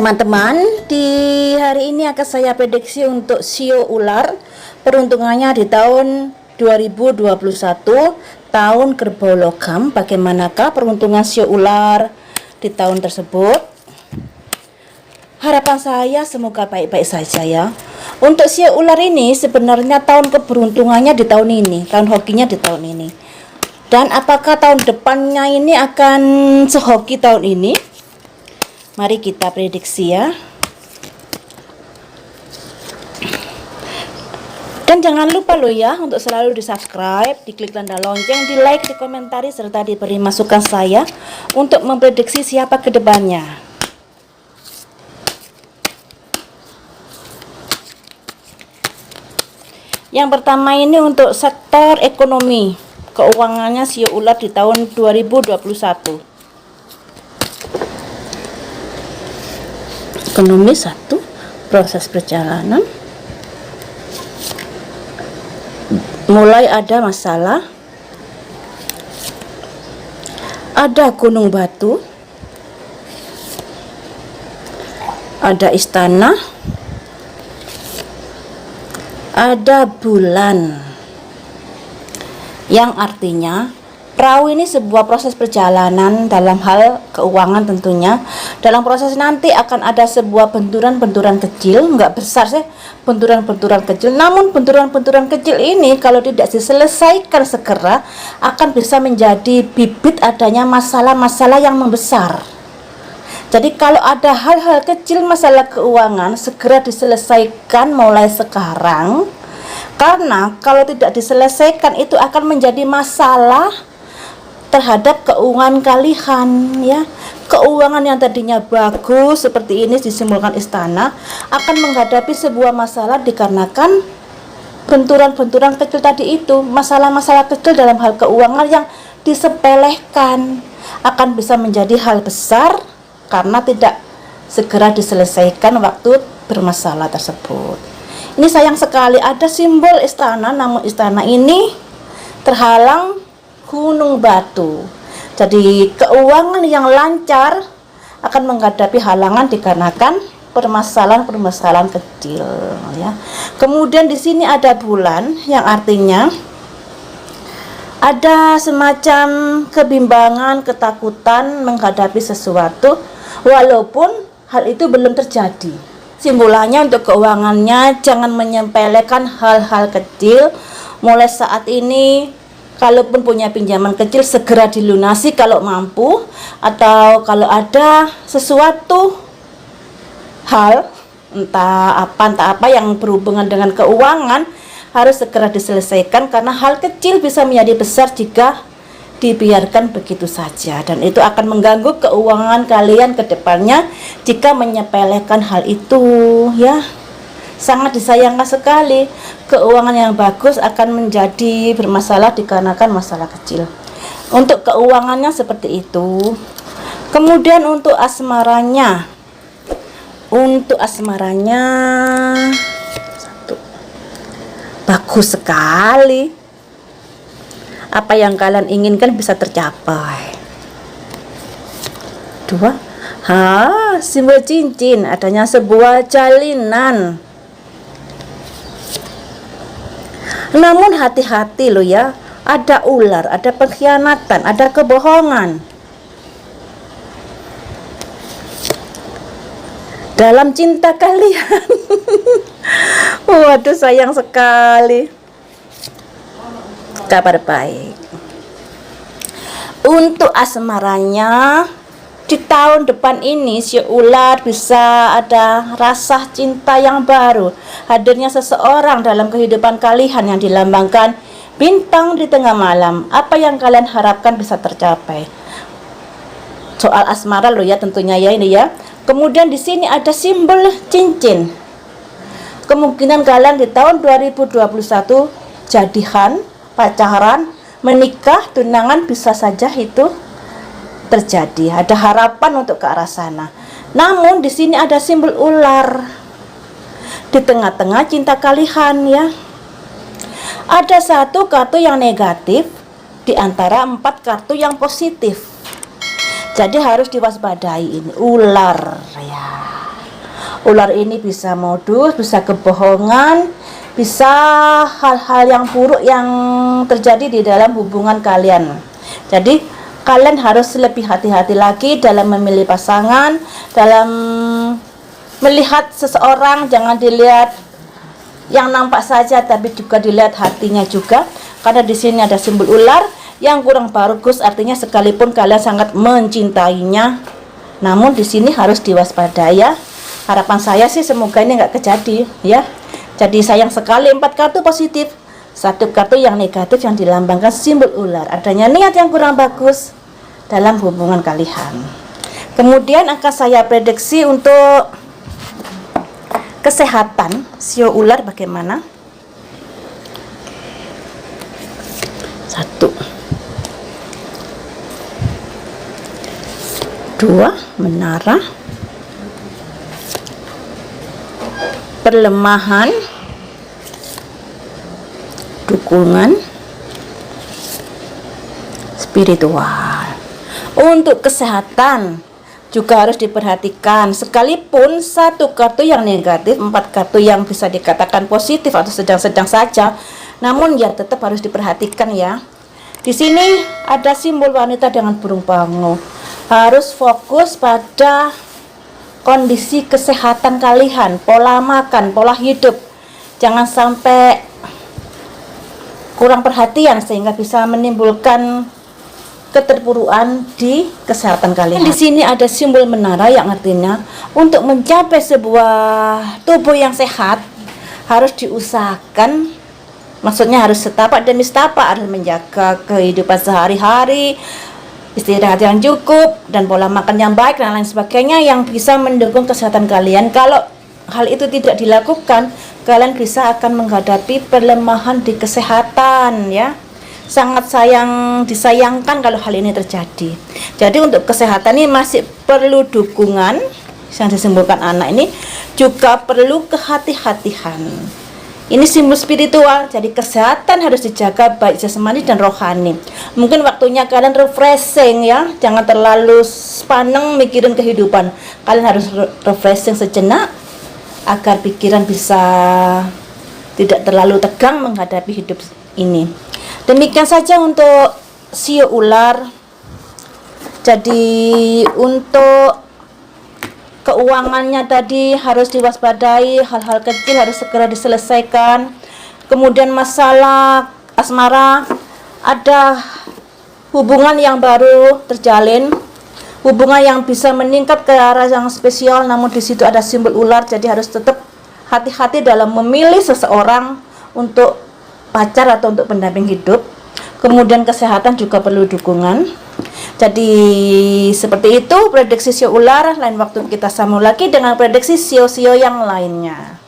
Teman-teman, di hari ini akan saya prediksi untuk sio ular peruntungannya di tahun 2021, tahun kerbau logam. Bagaimanakah peruntungan sio ular di tahun tersebut? Harapan saya semoga baik-baik saja ya. Untuk sio ular ini sebenarnya tahun keberuntungannya di tahun ini, tahun hokinya di tahun ini. Dan apakah tahun depannya ini akan sehoki tahun ini? Mari kita prediksi ya. Dan jangan lupa loh ya untuk selalu di subscribe, diklik tanda lonceng, di like, di komentari, serta diberi masukan saya untuk memprediksi siapa ke depannya. Yang pertama ini untuk sektor ekonomi, keuangannya sio ular di tahun 2021. Ekonomi 1, proses perjalanan, mulai ada masalah, ada gunung batu, ada istana, ada bulan, yang artinya perahu ini sebuah proses perjalanan dalam hal keuangan tentunya. Dalam proses nanti akan ada sebuah benturan-benturan kecil, nggak besar sih, benturan-benturan kecil. Namun benturan-benturan kecil ini kalau tidak diselesaikan segera akan bisa menjadi bibit adanya masalah-masalah yang membesar. Jadi kalau ada hal-hal kecil masalah keuangan segera diselesaikan mulai sekarang. Karena kalau tidak diselesaikan itu akan menjadi masalah terhadap keuangan kalian ya. Keuangan yang tadinya bagus seperti ini disimbolkan istana akan menghadapi sebuah masalah dikarenakan benturan-benturan kecil tadi itu. Masalah-masalah kecil dalam hal keuangan yang disepelekan akan bisa menjadi hal besar karena tidak segera diselesaikan waktu bermasalah tersebut. Ini sayang sekali ada simbol istana, namun istana ini terhalang gunung batu. Jadi keuangan yang lancar akan menghadapi halangan dikarenakan permasalahan-permasalahan kecil ya. Kemudian di sini ada bulan yang artinya ada semacam kebimbangan, ketakutan menghadapi sesuatu walaupun hal itu belum terjadi. Simbolannya untuk keuangannya jangan menyepelekan hal-hal kecil. Mulai saat ini kalaupun punya pinjaman kecil segera dilunasi kalau mampu, atau kalau ada sesuatu hal entah apa yang berhubungan dengan keuangan harus segera diselesaikan karena hal kecil bisa menjadi besar jika dibiarkan begitu saja, dan itu akan mengganggu keuangan kalian ke depannya jika menyepelekan hal itu ya. Sangat disayangkan sekali keuangan yang bagus akan menjadi bermasalah dikarenakan masalah kecil. Untuk keuangannya seperti itu. Kemudian untuk asmaranya, satu, bagus sekali. Apa yang kalian inginkan bisa tercapai. 2, simbol cincin, adanya sebuah jalinan. Namun hati-hati loh ya, ada ular, ada pengkhianatan, ada kebohongan dalam cinta kalian. Waduh, sayang sekali. Kabar baik untuk asmaranya di tahun depan ini sio ular bisa ada rasa cinta yang baru, hadirnya seseorang dalam kehidupan kalian yang dilambangkan bintang di tengah malam. Apa yang kalian harapkan bisa tercapai. Soal asmara loh ya, tentunya ya ini ya. Kemudian di sini ada simbol cincin. Kemungkinan kalian di tahun 2021 jadian, pacaran, menikah, tunangan bisa saja itu terjadi. Ada harapan untuk ke arah sana. Namun di sini ada simbol ular di tengah-tengah cinta kalian ya. Ada satu kartu yang negatif di antara 4 kartu yang positif. Jadi harus diwaspadai ini ular ya. Ular ini bisa modus, bisa kebohongan, bisa hal-hal yang buruk yang terjadi di dalam hubungan kalian. Jadi kalian harus lebih hati-hati lagi dalam memilih pasangan, dalam melihat seseorang. Jangan dilihat yang nampak saja, tapi juga dilihat hatinya juga. Karena di sini ada simbol ular yang kurang bagus, artinya sekalipun kalian sangat mencintainya, namun di sini harus diwaspadai ya. Harapan saya sih semoga ini nggak kejadi ya. Jadi sayang sekali 4 kartu positif, 1 kartu yang negatif yang dilambangkan simbol ular. Adanya niat yang kurang bagus dalam hubungan kalian. Kemudian akan saya prediksi untuk kesehatan sio ular bagaimana. 1, 2 menara, perlemahan, dukungan spiritual. Untuk kesehatan juga harus diperhatikan, sekalipun 1 kartu yang negatif, 4 kartu yang bisa dikatakan positif atau sedang-sedang saja, namun ya tetap harus diperhatikan ya. Di sini ada simbol wanita dengan burung pangu. Harus fokus pada kondisi kesehatan kalian, pola makan, pola hidup. Jangan sampai kurang perhatian sehingga bisa menimbulkan keterpurukan di kesehatan kalian. Di sini ada simbol menara yang artinya untuk mencapai sebuah tubuh yang sehat harus diusahakan. Maksudnya harus setapak demi setapak, harus menjaga kehidupan sehari-hari, istirahat yang cukup, dan pola makan yang baik dan lain sebagainya yang bisa mendukung kesehatan kalian. Kalau hal itu tidak dilakukan, kalian bisa akan menghadapi pelemahan di kesehatan ya. Sangat disayangkan kalau hal ini terjadi. Jadi untuk kesehatan ini masih perlu dukungan yang disembuhkan anak ini, juga perlu kehati-hatian. Ini simbol spiritual, jadi kesehatan harus dijaga baik jasmani dan rohani. Mungkin waktunya kalian refreshing ya, jangan terlalu sepaneng mikirin kehidupan. Kalian harus refreshing sejenak agar pikiran bisa tidak terlalu tegang menghadapi hidup ini. Demikian saja untuk sio ular. Jadi untuk keuangannya tadi harus diwaspadai, hal-hal kecil harus segera diselesaikan. Kemudian masalah asmara, ada hubungan yang baru terjalin, hubungan yang bisa meningkat ke arah yang spesial, namun di situ ada simbol ular. Jadi harus tetap hati-hati dalam memilih seseorang untuk pacar atau untuk pendamping hidup. Kemudian kesehatan juga perlu dukungan. Jadi seperti itu prediksi sio ular. Lain waktu kita sambung lagi dengan prediksi sio-sio yang lainnya.